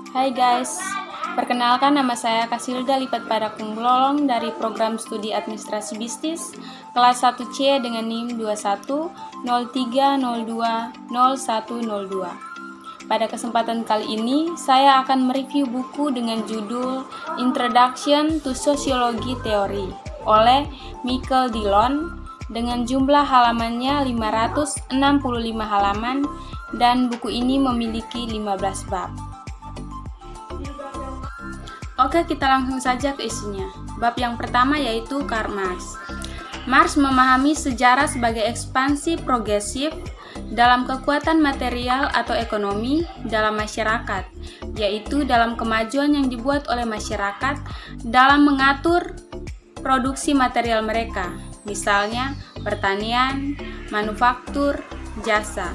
Hai guys, perkenalkan nama saya Kasilda Lipat pada Kumlolong dari program studi administrasi bisnis kelas 1C dengan NIM 2103020102. Pada kesempatan kali ini, saya akan mereview buku dengan judul Introduction to Sociology Theory oleh Michael Dillon dengan jumlah halamannya 565 halaman dan buku ini memiliki 15 bab. Oke, kita langsung saja ke isinya. Bab yang pertama yaitu Karl Marx. Marx memahami sejarah sebagai ekspansi progresif dalam kekuatan material atau ekonomi dalam masyarakat, yaitu dalam kemajuan yang dibuat oleh masyarakat dalam mengatur produksi material mereka, misalnya pertanian, manufaktur, jasa.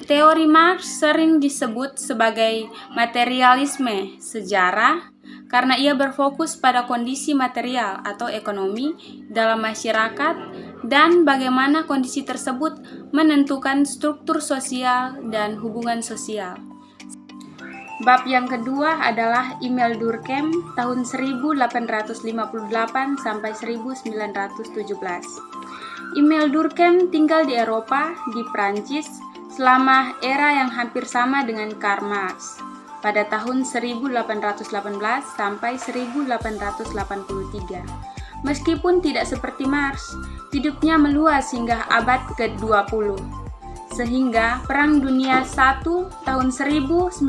Teori Marx sering disebut sebagai materialisme sejarah karena ia berfokus pada kondisi material atau ekonomi dalam masyarakat dan bagaimana kondisi tersebut menentukan struktur sosial dan hubungan sosial. Bab yang kedua adalah Emile Durkheim tahun 1858 sampai 1917. Emile Durkheim tinggal di Eropa, di Prancis, selama era yang hampir sama dengan Karl Marx pada tahun 1818 sampai 1883. Meskipun tidak seperti Marx, hidupnya meluas hingga abad ke-20, sehingga Perang Dunia I tahun 1914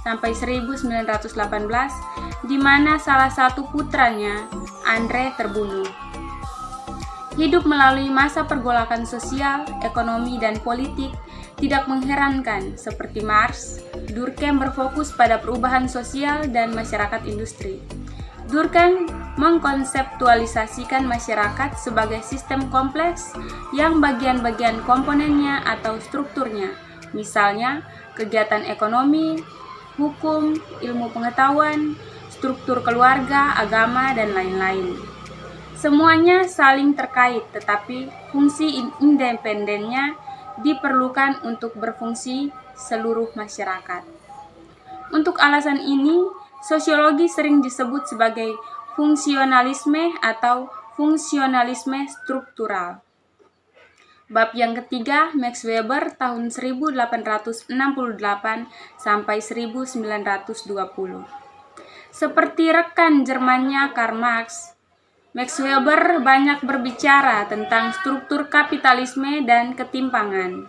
sampai 1918, di mana salah satu putranya, Andre, terbunuh. Hidup melalui masa pergolakan sosial, ekonomi, dan politik tidak mengherankan. Seperti Marx, Durkheim berfokus pada perubahan sosial dan masyarakat industri. Durkheim mengkonseptualisasikan masyarakat sebagai sistem kompleks yang bagian-bagian komponennya atau strukturnya, misalnya kegiatan ekonomi, hukum, ilmu pengetahuan, struktur keluarga, agama, dan lain-lain. Semuanya saling terkait, tetapi fungsi independennya diperlukan untuk berfungsi seluruh masyarakat. Untuk alasan ini, sosiologi sering disebut sebagai fungsionalisme atau fungsionalisme struktural. Bab yang ketiga, Max Weber tahun 1868 sampai 1920. Seperti rekan Jermannya Karl Marx, Max Weber banyak berbicara tentang struktur kapitalisme dan ketimpangan.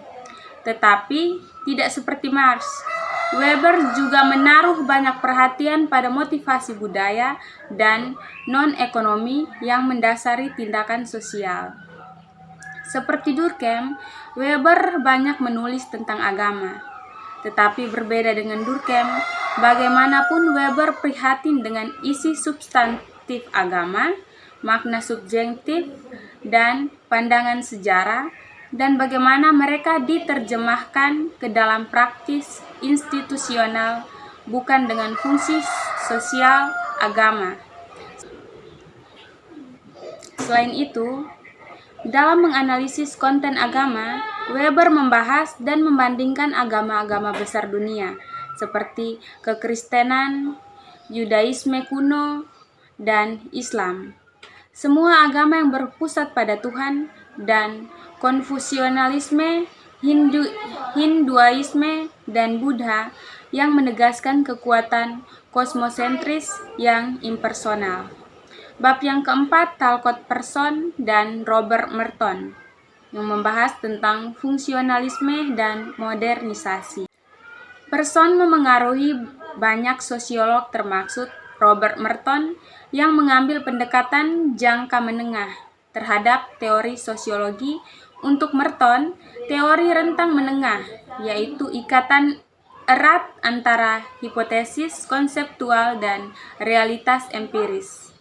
Tetapi, tidak seperti Marx, Weber juga menaruh banyak perhatian pada motivasi budaya dan non-ekonomi yang mendasari tindakan sosial. Seperti Durkheim, Weber banyak menulis tentang agama. Tetapi berbeda dengan Durkheim, bagaimanapun Weber prihatin dengan isi substantif agama, makna subjektif, dan pandangan sejarah, dan bagaimana mereka diterjemahkan ke dalam praktis institusional, bukan dengan fungsi sosial agama. Selain itu, dalam menganalisis konten agama, Weber membahas dan membandingkan agama-agama besar dunia, seperti kekristenan, Yudaisme kuno, dan Islam. Semua agama yang berpusat pada Tuhan, dan Konfusianisme, Hinduisme, dan Buddha yang menegaskan kekuatan kosmosentris yang impersonal. Bab yang keempat, Talcott Person dan Robert Merton yang membahas tentang fungsionalisme dan modernisasi. Person memengaruhi banyak sosiolog termasuk Robert Merton yang mengambil pendekatan jangka menengah terhadap teori sosiologi. Untuk Merton, teori rentang menengah, yaitu ikatan erat antara hipotesis konseptual dan realitas empiris.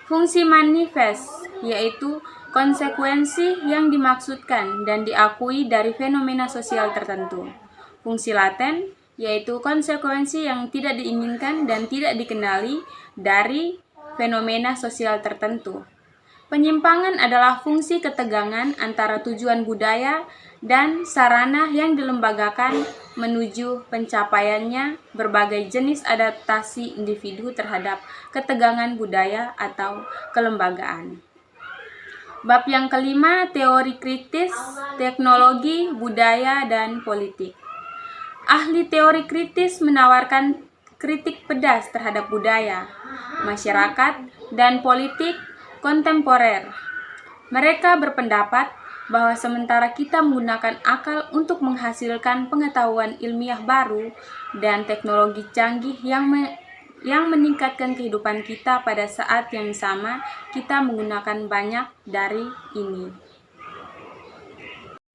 Fungsi manifest, yaitu konsekuensi yang dimaksudkan dan diakui dari fenomena sosial tertentu. Fungsi laten, yaitu konsekuensi yang tidak diinginkan dan tidak dikenali dari fenomena sosial tertentu. Penyimpangan adalah fungsi ketegangan antara tujuan budaya dan sarana yang dilembagakan menuju pencapaiannya berbagai jenis adaptasi individu terhadap ketegangan budaya atau kelembagaan. Bab yang kelima, teori kritis, teknologi, budaya, dan politik. Ahli teori kritis menawarkan kritik pedas terhadap budaya, masyarakat, dan politik kontemporer. Mereka berpendapat bahwa sementara kita menggunakan akal untuk menghasilkan pengetahuan ilmiah baru dan teknologi canggih yang meningkatkan kehidupan kita, pada saat yang sama kita menggunakan banyak dari ini.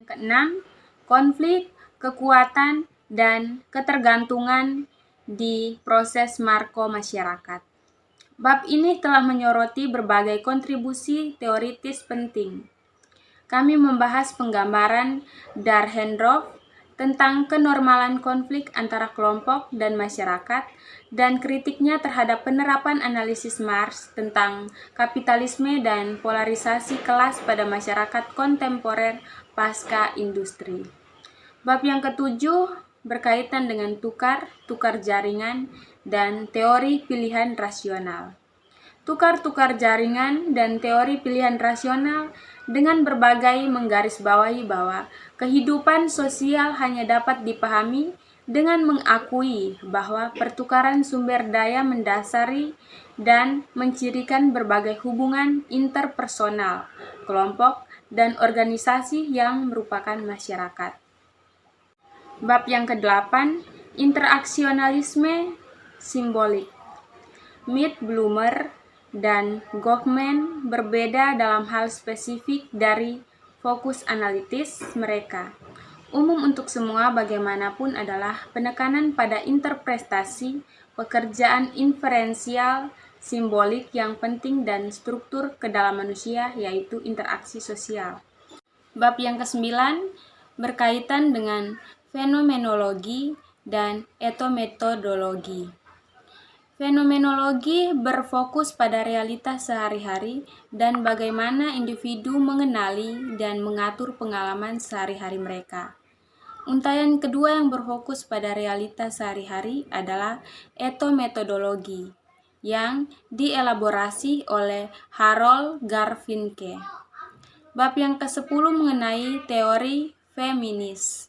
Keenam, konflik, kekuatan, dan ketergantungan di proses makro-masyarakat. Bab ini telah menyoroti berbagai kontribusi teoritis penting. Kami membahas penggambaran Dahrendorf tentang kenormalan konflik antara kelompok dan masyarakat, dan kritiknya terhadap penerapan analisis Marx tentang kapitalisme dan polarisasi kelas pada masyarakat kontemporer pasca industri. Bab yang ketujuh berkaitan dengan tukar jaringan, dan teori pilihan rasional. Tukar jaringan dan teori pilihan rasional dengan berbagai menggarisbawahi bahwa kehidupan sosial hanya dapat dipahami dengan mengakui bahwa pertukaran sumber daya mendasari dan mencirikan berbagai hubungan interpersonal, kelompok, dan organisasi yang merupakan masyarakat. Bab yang ke-8, interaksionalisme simbolik. Mead, Blumer, dan Goffman berbeda dalam hal spesifik dari fokus analitis mereka. Umum untuk semua bagaimanapun adalah penekanan pada interpretasi pekerjaan inferensial simbolik yang penting dan struktur ke dalam manusia, yaitu interaksi sosial. Bab yang ke-9 berkaitan dengan fenomenologi dan etometodologi. Fenomenologi berfokus pada realitas sehari-hari dan bagaimana individu mengenali dan mengatur pengalaman sehari-hari mereka. Untayan kedua yang berfokus pada realitas sehari-hari adalah etometodologi, yang dielaborasi oleh Harold Garfinkel. Bab yang ke-10 mengenai teori feminis.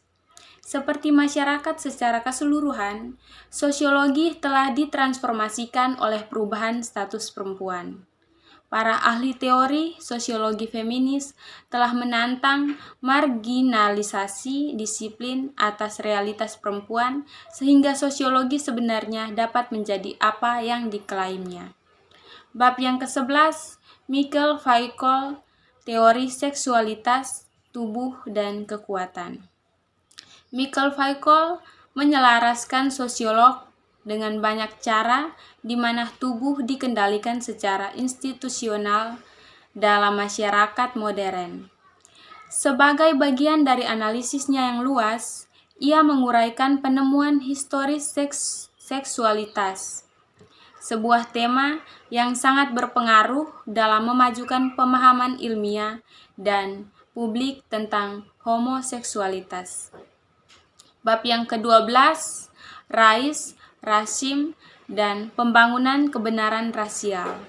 Seperti masyarakat secara keseluruhan, sosiologi telah ditransformasikan oleh perubahan status perempuan. Para ahli teori sosiologi feminis telah menantang marginalisasi disiplin atas realitas perempuan, sehingga sosiologi sebenarnya dapat menjadi apa yang diklaimnya. Bab yang ke-11, Michael Foucault, teori seksualitas, tubuh, dan kekuatan. Michael Foucault menyelaraskan sosiolog dengan banyak cara di mana tubuh dikendalikan secara institusional dalam masyarakat modern. Sebagai bagian dari analisisnya yang luas, ia menguraikan penemuan historis seksualitas, sebuah tema yang sangat berpengaruh dalam memajukan pemahaman ilmiah dan publik tentang homoseksualitas. Bab yang ke-12, rais, rasim, dan pembangunan kebenaran rasial.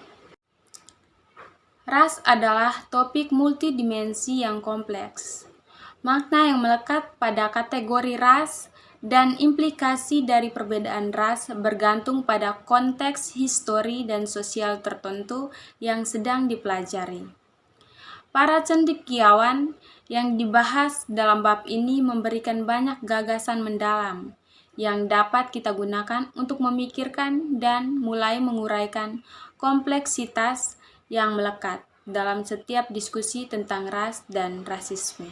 Ras adalah topik multidimensi yang kompleks. Makna yang melekat pada kategori ras dan implikasi dari perbedaan ras bergantung pada konteks histori dan sosial tertentu yang sedang dipelajari. Para cendekiawan yang dibahas dalam bab ini memberikan banyak gagasan mendalam yang dapat kita gunakan untuk memikirkan dan mulai menguraikan kompleksitas yang melekat dalam setiap diskusi tentang ras dan rasisme.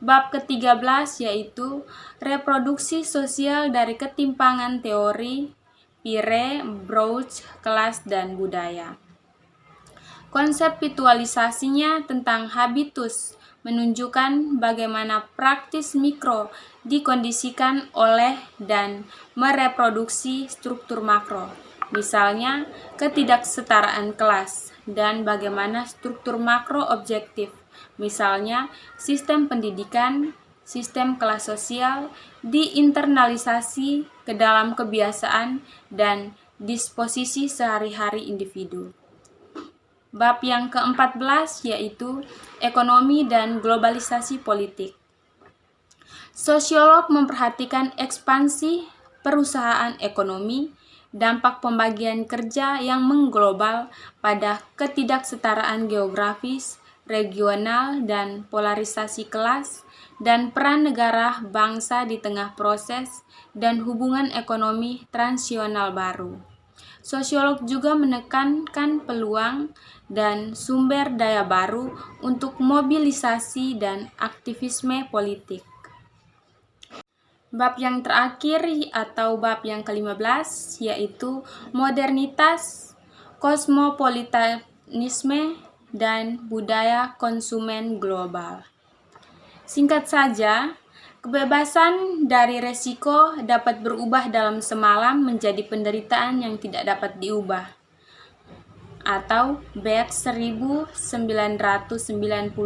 Bab ke-13 yaitu reproduksi sosial dari ketimpangan teori, Pire, Brouch, kelas, dan budaya. Konseptualisasinya tentang habitus menunjukkan bagaimana praktis mikro dikondisikan oleh dan mereproduksi struktur makro, misalnya ketidaksetaraan kelas, dan bagaimana struktur makro objektif, misalnya sistem pendidikan, sistem kelas sosial, diinternalisasi ke dalam kebiasaan dan disposisi sehari-hari individu. Bab yang ke-14 yaitu ekonomi dan globalisasi politik. Sosiolog memperhatikan ekspansi perusahaan ekonomi, dampak pembagian kerja yang mengglobal pada ketidaksetaraan geografis, regional, dan polarisasi kelas, dan peran negara bangsa di tengah proses dan hubungan ekonomi transisional baru. Sosiolog juga menekankan peluang dan sumber daya baru untuk mobilisasi dan aktivisme politik. Bab yang terakhir atau bab yang ke-15 yaitu modernitas, kosmopolitanisme, dan budaya konsumen global. Singkat saja, kebebasan dari resiko dapat berubah dalam semalam menjadi penderitaan yang tidak dapat diubah, atau Beck 1992-40.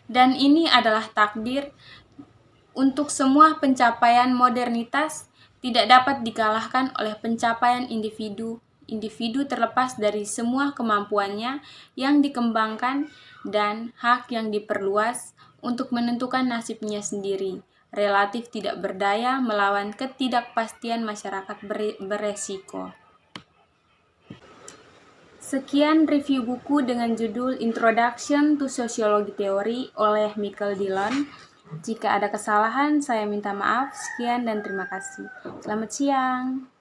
Dan ini adalah takdir untuk semua pencapaian modernitas tidak dapat dikalahkan oleh pencapaian individu terlepas dari semua kemampuannya yang dikembangkan dan hak yang diperluas untuk menentukan nasibnya sendiri, relatif tidak berdaya melawan ketidakpastian masyarakat beresiko. Sekian review buku dengan judul Introduction to Sociology Theory oleh Michael Dillon. Jika ada kesalahan, saya minta maaf. Sekian dan terima kasih. Selamat siang.